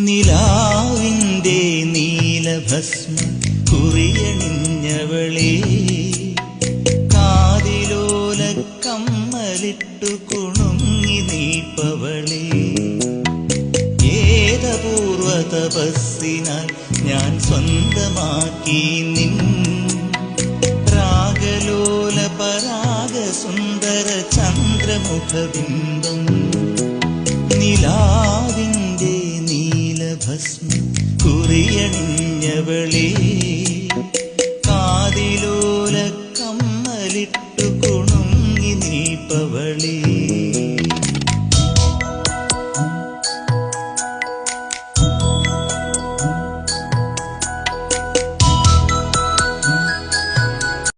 നിലാവിൻ്റെ നീലഭസ്മ കുറിയണിഞ്ഞവളേ, കാതിലോല കമ്മലിട്ടു കുണുങ്ങി നീപ്പവളേ, ഏതപൂർവ തപസ്സിനാൽ ഞാൻ സ്വന്തമാക്കി നിൻ രാഗലോല പരാഗ സുന്ദര ചന്ദ്രമുഖബിംബം. നിലാവിൻ്റെ നീലഭസ്മ കുറിയണിഞ്ഞവളേ,